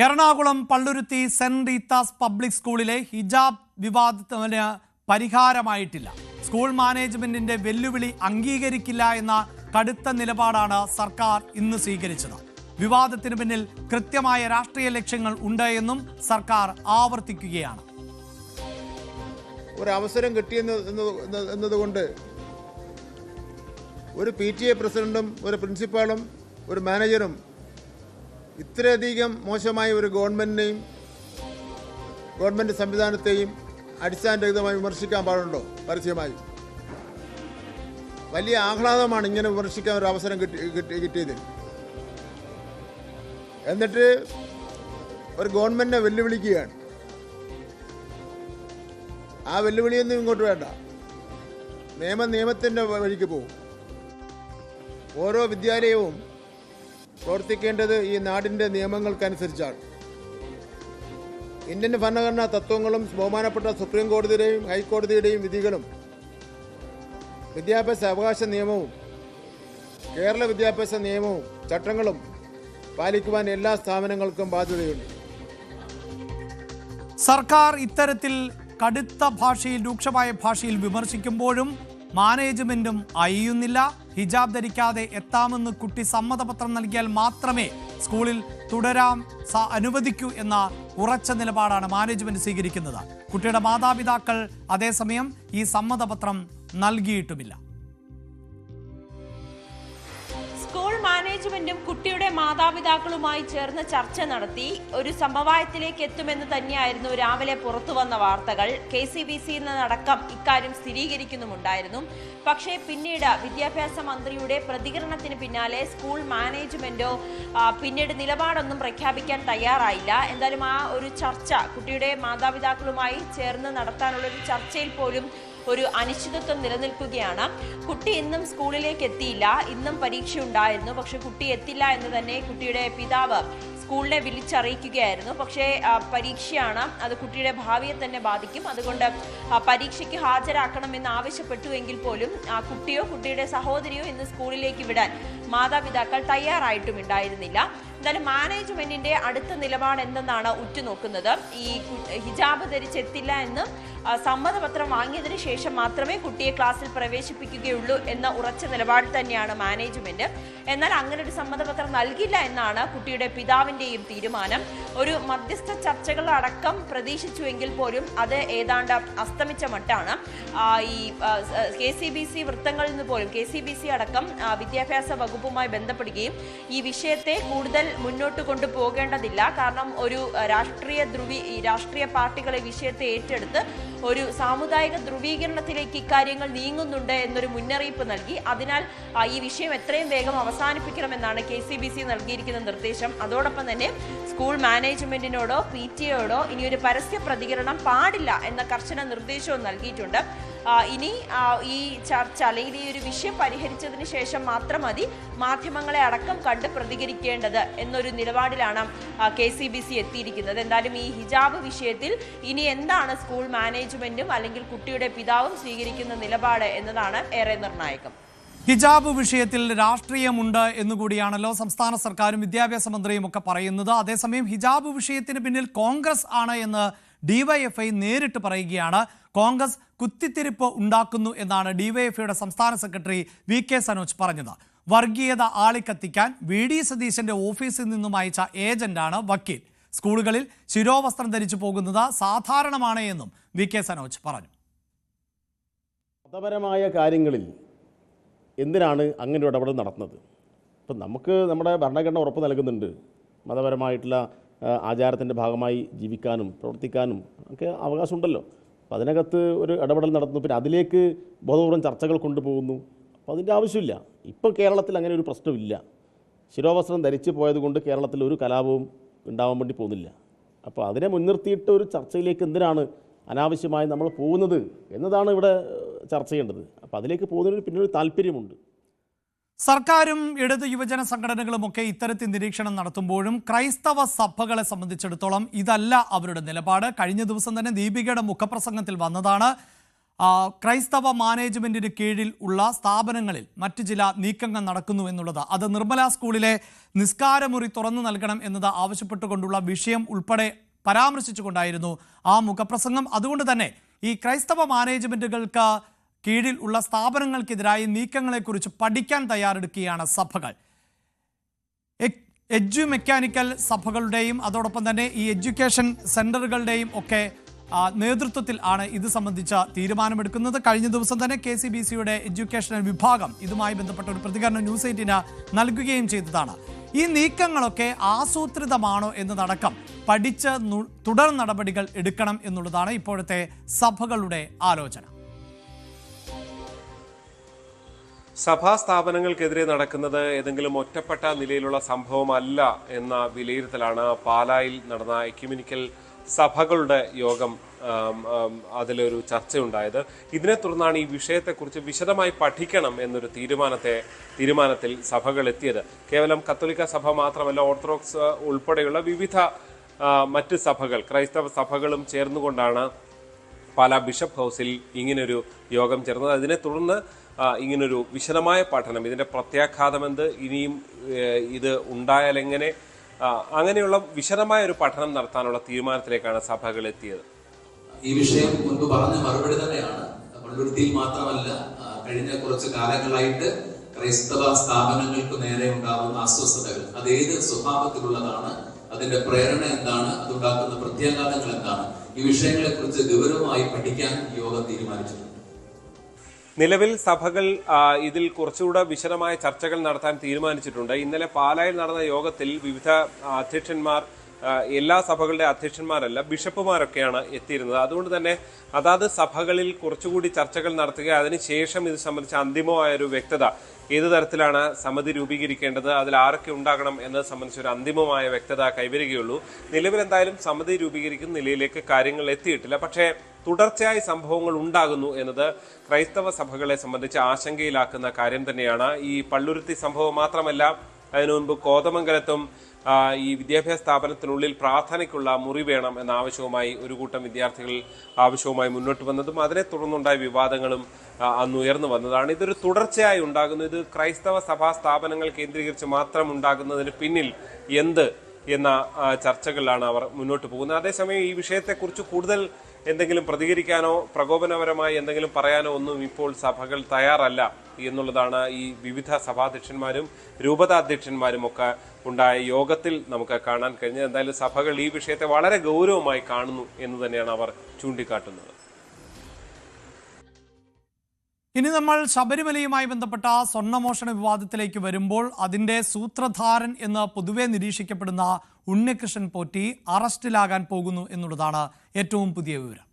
Ernakulam Palluruthy saint Rita's public സ്കൂളിലെ ഹിജാബ് വിവാദത്തിന് പരിഹാരമായിട്ടില്ല. School മാനേജ്മെന്റിന്റെ വെല്ലുവിളി അംഗീകരിക്കില്ല എന്ന കടുത്ത നിലപാടാണ് സർക്കാർ ഇന്ന് സ്വീകരിച്ചത്. വിവാദത്തിന് പിന്നിൽ കൃത്യമായ രാഷ്ട്രീയ ലക്ഷ്യങ്ങൾ ഉണ്ട് എന്നും സർക്കാർ ആവർത്തിക്കുകയാണ്. ഒരു അവസരം കിട്ടിയെന്നതുകൊണ്ട് ഒരു PTA പ്രസിഡന്റും ഒരു പ്രിൻസിപ്പാളും ഒരു മാനേജറും ഇത്രയധികം മോശമായ ഒരു ഗവൺമെൻറ് സംവിധാനത്തെയും അടിസ്ഥാനരഹിതമായി വിമർശിക്കാൻ പാടുണ്ടോ? പരസ്യമായി വലിയ ആഹ്ലാദമാണ് ഇങ്ങനെ വിമർശിക്കാൻ ഒരു അവസരം കിട്ടിയത്. എന്നിട്ട് ഒരു ഗവൺമെൻറ്റിനെ വെല്ലുവിളിക്കുകയാണ്. ആ വെല്ലുവിളിയൊന്നും ഇങ്ങോട്ട് വേണ്ട. നിയമത്തിൻ്റെ വഴിക്ക് പോകും. ഓരോ വിദ്യാലയവും പ്രവർത്തിക്കേണ്ടത് ഈ നാടിൻ്റെ നിയമങ്ങൾക്കനുസരിച്ചാണ്. ഇന്ത്യൻ ഭരണഘടനാ തത്വങ്ങളും ബഹുമാനപ്പെട്ട സുപ്രീം കോടതിയുടെയും ഹൈക്കോടതിയുടെയും വിധികളും വിദ്യാഭ്യാസ അവകാശ നിയമവും കേരള വിദ്യാഭ്യാസ നിയമവും ചട്ടങ്ങളും പാലിക്കുവാൻ എല്ലാ സ്ഥാപനങ്ങൾക്കും ബാധ്യതയുണ്ട്. സർക്കാർ ഇത്തരത്തിൽ കടുത്ത ഭാഷയിൽ രൂക്ഷമായ ഭാഷയിൽ വിമർശിക്കുമ്പോഴും മാനേജ്മെന്റും അയ്യുന്നില്ല. ഹിജാബ് ധരിക്കാതെ എത്താമെന്ന് കുട്ടി സമ്മതപത്രം നൽകിയാൽ മാത്രമേ സ്കൂളിൽ തുടരാൻ അനുവദിക്കൂ എന്ന ഉറച്ച നിലപാടാണ് മാനേജ്മെന്റ് സ്വീകരിക്കുന്നത്. കുട്ടിയുടെ മാതാപിതാക്കൾ അതേസമയം ഈ സമ്മതപത്രം നൽകിയിട്ടുമില്ല. സ്കൂൾ മാനേജ്മെന്റും കുട്ടിയുടെ മാതാപിതാക്കളുമായി ചേർന്ന് ചർച്ച നടത്തി ഒരു സമവായത്തിലേക്ക് എത്തുമെന്ന് തന്നെയായിരുന്നു രാവിലെ പുറത്തു വന്ന വാർത്തകൾ. KCBC അടക്കം ഇക്കാര്യം സ്ഥിരീകരിക്കുന്നുമുണ്ടായിരുന്നു. പക്ഷേ പിന്നീട് വിദ്യാഭ്യാസ മന്ത്രിയുടെ പ്രതികരണത്തിന് പിന്നാലെ സ്കൂൾ മാനേജ്മെന്റോ പിന്നീട് നിലപാടൊന്നും പ്രഖ്യാപിക്കാൻ തയ്യാറായില്ല. എന്തായാലും ആ ഒരു ചർച്ച കുട്ടിയുടെ മാതാപിതാക്കളുമായി ചേർന്ന് നടത്താനുള്ള ഒരു ചർച്ചയിൽ പോലും ഒരു അനിശ്ചിതത്വം നിലനിൽക്കുകയാണ്. കുട്ടി ഇന്നും സ്കൂളിലേക്ക് എത്തിയില്ല. ഇന്നും പരീക്ഷ ഉണ്ടായിരുന്നു. പക്ഷെ കുട്ടി എത്തില്ല എന്ന് തന്നെ കുട്ടിയുടെ പിതാവ് സ്കൂളിനെ വിളിച്ചറിയിക്കുകയായിരുന്നു. പക്ഷേ പരീക്ഷയാണ്, അത് കുട്ടിയുടെ ഭാവിയെ തന്നെ ബാധിക്കും. അതുകൊണ്ട് പരീക്ഷയ്ക്ക് ഹാജരാക്കണമെന്ന് ആവശ്യപ്പെട്ടു എങ്കിൽ പോലും കുട്ടിയോ കുട്ടിയുടെ സഹോദരിയോ ഇന്ന് സ്കൂളിലേക്ക് വിടാൻ മാതാപിതാക്കൾ തയ്യാറായിട്ടുമുണ്ടായിരുന്നില്ല. എന്തായാലും മാനേജ്മെന്റിന്റെ അടുത്ത നിലപാട് എന്തെന്നാണ് ഉറ്റുനോക്കുന്നത്. ഈ ഹിജാബ് ധരിച്ചെത്തില്ല എന്ന് സമ്മതപത്രം വാങ്ങിയതിനു ശേഷം മാത്രമേ കുട്ടിയെ ക്ലാസ്സിൽ പ്രവേശിപ്പിക്കുകയുള്ളൂ എന്ന ഉറച്ച നിലപാട് തന്നെയാണ് മാനേജ്മെന്റ്. എന്നാൽ അങ്ങനെ ഒരു സമ്മതപത്രം നൽകില്ല എന്നാണ് കുട്ടിയുടെ പിതാവിന്റെയും തീരുമാനം. ഒരു മധ്യസ്ഥ ചർച്ചകൾ അടക്കം പ്രതീക്ഷിച്ചുവെങ്കിൽ പോലും അത് ഏതാണ്ട് അസ്തമിച്ച മട്ടാണ്. ഈ KCBC വൃത്തങ്ങളിൽ നിന്ന് പോലും KCBC അടക്കം വിദ്യാഭ്യാസ വകുപ്പുമായി ബന്ധപ്പെടുകയും ഈ വിഷയത്തെ കൂടുതൽ മുന്നോട്ട് കൊണ്ടുപോകേണ്ടതില്ല, കാരണം ഒരു രാഷ്ട്രീയ പാർട്ടികളെ വിഷയത്തെ ഏറ്റെടുത്ത് ഒരു സാമുദായിക ധ്രുവീകരണത്തിലേക്ക് ഇക്കാര്യങ്ങൾ നീങ്ങുന്നുണ്ട് എന്നൊരു മുന്നറിയിപ്പ് നൽകി. അതിനാൽ ഈ വിഷയം എത്രയും വേഗം അവസാനിപ്പിക്കണമെന്നാണ് KCBC നൽകിയിരിക്കുന്ന നിർദ്ദേശം. അതോടൊപ്പം തന്നെ സ്കൂൾ മാനേജ്മെന്റിനോടോ PTA ഇനിയൊരു പരസ്യ പ്രതികരണം പാടില്ല എന്ന കർശന നിർദ്ദേശവും നൽകിയിട്ടുണ്ട്. ഇനി ഈ ചർച്ച അല്ലെങ്കിൽ ഈ ഒരു വിഷയം പരിഹരിച്ചതിന് ശേഷം മാത്രം മതി മാധ്യമങ്ങളെ അടക്കം കണ്ട് പ്രതികരിക്കേണ്ടത് എന്നൊരു നിലപാടിലാണ് KCBC എത്തിയിരിക്കുന്നത്. എന്തായാലും ഈ ഹിജാബ് വിഷയത്തിൽ ഇനി എന്താണ് സ്കൂൾ മാനേജ്മെന്റും അല്ലെങ്കിൽ കുട്ടിയുടെ പിതാവും സ്വീകരിക്കുന്ന നിലപാട് എന്നതാണ് ഏറെ നിർണായകം. ഹിജാബ് വിഷയത്തിൽ രാഷ്ട്രീയമുണ്ട് എന്നുകൂടിയാണല്ലോ സംസ്ഥാന സർക്കാരും വിദ്യാഭ്യാസ മന്ത്രിയും ഒക്കെ പറയുന്നത്. അതേസമയം ഹിജാബ് വിഷയത്തിന് പിന്നിൽ കോൺഗ്രസ് ആണ് എന്ന് DYFI നേരിട്ട് പറയുകയാണ്. കോൺഗ്രസ് കുത്തിത്തിരിപ്പ് ഉണ്ടാക്കുന്നു എന്നാണ് DYFIയുടെ സംസ്ഥാന സെക്രട്ടറി VK സനോജ് പറഞ്ഞത്. വർഗീയത ആളിക്കത്തിക്കാൻ VD സതീശന്റെ ഓഫീസിൽ നിന്നും അയച്ച ഏജന്റാണ് വക്കീൽ. സ്കൂളുകളിൽ ശിരോവസ്ത്രം ധരിച്ചു പോകുന്നത് സാധാരണമാണ് എന്നും VK സനോജ് പറഞ്ഞു. മതപരമായ കാര്യങ്ങളിൽ എന്തിനാണ് അങ്ങനെ ഇടപെടൽ നടത്തുന്നത്? ഇപ്പം നമുക്ക് നമ്മുടെ ഭരണഘടന ഉറപ്പ് നൽകുന്നുണ്ട് മതപരമായിട്ടുള്ള ആചാരത്തിൻ്റെ ഭാഗമായി ജീവിക്കാനും പ്രവർത്തിക്കാനും ഒക്കെ അവകാശമുണ്ടല്ലോ. അപ്പോൾ അതിനകത്ത് ഒരു ഇടപെടൽ നടത്തുന്നു, പിന്നെ അതിലേക്ക് ബോധപൂർവം ചർച്ചകൾ കൊണ്ടുപോകുന്നു. അപ്പോൾ അതിൻ്റെ ആവശ്യമില്ല. ഇപ്പോൾ കേരളത്തിൽ അങ്ങനെ ഒരു പ്രശ്നമില്ല. ശിരോവസ്ത്രം ധരിച്ചു പോയതുകൊണ്ട് കേരളത്തിൽ ഒരു കലാപവും ഉണ്ടാവാൻ വേണ്ടി പോകുന്നില്ല. അപ്പോൾ അതിനെ മുൻനിർത്തിയിട്ട് ഒരു ചർച്ചയിലേക്ക് എന്തിനാണ് അനാവശ്യമായി നമ്മൾ പോകുന്നത് എന്നതാണ് ഇവിടെ ചർച്ച ചെയ്യേണ്ടത്. അപ്പോൾ അതിലേക്ക് പോകുന്നതിന് പിന്നൊരു താല്പര്യമുണ്ട്. സർക്കാരും ഇടത് യുവജന സംഘടനകളുമൊക്കെ ഇത്തരത്തിൽ നിരീക്ഷണം നടത്തുമ്പോഴും ക്രൈസ്തവ സഭകളെ സംബന്ധിച്ചിടത്തോളം ഇതല്ല അവരുടെ നിലപാട്. കഴിഞ്ഞ ദിവസം തന്നെ ദീപികയുടെ മുഖപ്രസംഗത്തിൽ വന്നതാണ്. ക്രൈസ്തവ മാനേജ്മെന്റിന് കീഴിൽ ഉള്ള സ്ഥാപനങ്ങളിൽ മറ്റു ചില നീക്കങ്ങൾ നടക്കുന്നു എന്നുള്ളത്. അത് നിർമ്മല സ്കൂളിലെ നിസ്കാരമുറി തുറന്നു നൽകണം എന്നത് ആവശ്യപ്പെട്ടുകൊണ്ടുള്ള വിഷയം ഉൾപ്പെടെ പരാമർശിച്ചുകൊണ്ടായിരുന്നു ആ മുഖപ്രസംഗം. അതുകൊണ്ട് തന്നെ ഈ ക്രൈസ്തവ മാനേജ്മെന്റുകൾക്ക് കീഴിൽ ഉള്ള സ്ഥാപനങ്ങൾക്കെതിരായ നീക്കങ്ങളെക്കുറിച്ച് പഠിക്കാൻ തയ്യാറെടുക്കുകയാണ് സഭകൾ. മെക്കാനിക്കൽ സഭകളുടെയും അതോടൊപ്പം തന്നെ ഈ എഡ്യൂക്കേഷൻ സെന്ററുകളുടെയും ഒക്കെ നേതൃത്വത്തിൽ ആണ് ഇത് സംബന്ധിച്ച തീരുമാനമെടുക്കുന്നത്. കഴിഞ്ഞ ദിവസം തന്നെ KCBCയുടെ എഡ്യൂക്കേഷണൽ വിഭാഗം ഇതുമായി ബന്ധപ്പെട്ട ഒരു പ്രതികരണം ന്യൂസ് 8 നൽകുകയും ചെയ്തതാണ്. ഈ നീക്കങ്ങളൊക്കെ ആസൂത്രിതമാണോ എന്നതടക്കം പഠിച്ച് തുടർ നടപടികൾ എടുക്കണം എന്നുള്ളതാണ് ഇപ്പോഴത്തെ സഭകളുടെ ആലോചന. സഭാ സ്ഥാപനങ്ങൾക്കെതിരെ നടക്കുന്നത് ഏതെങ്കിലും ഒറ്റപ്പെട്ട നിലയിലുള്ള സംഭവമല്ല എന്ന വിലയിരുത്തലാണ് പാലായിൽ നടന്ന എക്യുമെനിക്കൽ സഭകളുടെ യോഗം അതിലൊരു ചർച്ചയുണ്ടായത്. ഇതിനെ തുടർന്നാണ് ഈ വിഷയത്തെക്കുറിച്ച് വിശദമായി പഠിക്കണം എന്നൊരു തീരുമാനത്തിൽ സഭകൾ എത്തിയത്. കേവലം കത്തോലിക്ക സഭ മാത്രമല്ല, ഓർത്തഡോക്സ് ഉൾപ്പെടെയുള്ള വിവിധ മറ്റ് സഭകൾ, ക്രൈസ്തവ സഭകളും ചേർന്നുകൊണ്ടാണ് പാലാ ബിഷപ്പ് ഹൗസിൽ ഇങ്ങനൊരു യോഗം ചേർന്നത്. അതിനെ തുടർന്ന് ഇങ്ങനൊരു വിശദമായ പഠനം, ഇതിൻ്റെ പ്രത്യാഘാതമെന്ത്, ഇനിയും ഇത് ഉണ്ടായാൽ എങ്ങനെ, അങ്ങനെയുള്ള വിശദമായ ഒരു പഠനം നടത്താനുള്ള തീരുമാനത്തിലേക്കാണ് സഭകൾ എത്തിയത്. ഈ വിഷയം മുൻപ് പറഞ്ഞ മറുപടി തന്നെയാണ്. പള്ളുരുത്തിയിൽ മാത്രമല്ല, കഴിഞ്ഞ കുറച്ച് കാലങ്ങളായിട്ട് ക്രൈസ്തവ സ്ഥാപനങ്ങൾക്ക് നേരെ ഉണ്ടാകുന്ന അസ്വസ്ഥതകൾ അത് ഏത് സ്വഭാവത്തിലുള്ളതാണ്, അതിന്റെ പ്രേരണ എന്താണ്, അതുണ്ടാക്കുന്ന പ്രത്യാഘാതങ്ങൾ എന്താണ്, ഈ വിഷയങ്ങളെ കുറിച്ച് ഗൗരവമായി പഠിക്കാൻ യോഗം തീരുമാനിച്ചിട്ടുണ്ട്. നിലവിൽ സഭകൾ ഇതിൽ കുറച്ചുകൂടെ വിശദമായ ചർച്ചകൾ നടത്താൻ തീരുമാനിച്ചിട്ടുണ്ട്. ഇന്നലെ പാലായിൽ നടന്ന യോഗത്തിൽ വിവിധ അധ്യക്ഷന്മാർ, എല്ലാ സഭകളുടെ അധ്യക്ഷന്മാരല്ല, ബിഷപ്പുമാരൊക്കെയാണ് എത്തിയിരുന്നത്. അതുകൊണ്ട് തന്നെ അതാത് സഭകളിൽ കുറച്ചുകൂടി ചർച്ചകൾ നടത്തുക, അതിനുശേഷം ഇത് സംബന്ധിച്ച അന്തിമമായൊരു വ്യക്തത, ഏത് തരത്തിലാണ് സമിതി രൂപീകരിക്കേണ്ടത്, അതിൽ ആരൊക്കെ ഉണ്ടാകണം എന്നത് സംബന്ധിച്ച് ഒരു അന്തിമമായ വ്യക്തത കൈവരികയുള്ളൂ. നിലവിൽ എന്തായാലും സമിതി രൂപീകരിക്കുന്ന നിലയിലേക്ക് കാര്യങ്ങൾ എത്തിയിട്ടില്ല. പക്ഷേ തുടർച്ചയായി സംഭവങ്ങൾ ഉണ്ടാകുന്നു എന്നത് ക്രൈസ്തവ സഭകളെ സംബന്ധിച്ച് ആശങ്കയിലാക്കുന്ന കാര്യം തന്നെയാണ്. ഈ പള്ളുരുത്തി സംഭവം മാത്രമല്ല, അതിനു മുൻപ് കോതമംഗലത്തും ഈ വിദ്യാഭ്യാസ സ്ഥാപനത്തിനുള്ളിൽ പ്രാർത്ഥനയ്ക്കുള്ള മുറി വേണം എന്ന ആവശ്യവുമായി ഒരു കൂട്ടം വിദ്യാർത്ഥികൾ ആവശ്യവുമായി മുന്നോട്ട് വന്നതും അതിനെ തുടർന്നുണ്ടായ വിവാദങ്ങളും അന്ന് ഉയർന്നു വന്നതാണ്. ഇതൊരു തുടർച്ചയായി ഉണ്ടാകുന്നു. ഇത് ക്രൈസ്തവ സഭാ സ്ഥാപനങ്ങൾ കേന്ദ്രീകരിച്ച് മാത്രം ഉണ്ടാകുന്നതിന് പിന്നിൽ എന്ത് എന്ന ചർച്ചകളിലാണ് അവർ മുന്നോട്ട് പോകുന്നത്. അതേസമയം ഈ വിഷയത്തെക്കുറിച്ച് കൂടുതൽ എന്തെങ്കിലും പ്രതികരിക്കാനോ പ്രകോപനപരമായി എന്തെങ്കിലും പറയാനോ ഒന്നും ഇപ്പോൾ സഭകൾ തയ്യാറല്ല എന്നുള്ളതാണ് ഈ വിവിധ സഭാധ്യക്ഷന്മാരും രൂപതാധ്യക്ഷന്മാരും ഒക്കെ ഉണ്ടായ യോഗത്തിൽ നമുക്ക് കാണാൻ കഴിഞ്ഞത്. എന്തായാലും സഭകൾ ഈ വിഷയത്തെ വളരെ ഗൗരവമായി കാണുന്നു എന്ന് തന്നെയാണ് അവർ ചൂണ്ടിക്കാട്ടുന്നത്. ഇനി നമ്മൾ ശബരിമലയുമായി ബന്ധപ്പെട്ട സ്വർണ്ണമോഷണ വിവാദത്തിലേക്ക് വരുമ്പോൾ അതിന്റെ സൂത്രധാരൻ എന്ന് പൊതുവെ നിരീക്ഷിക്കപ്പെടുന്ന ഉണ്ണികൃഷ്ണൻ പോറ്റി അറസ്റ്റിലാകാൻ പോകുന്നു എന്നുള്ളതാണ് ഏറ്റവും പുതിയ വിവരം.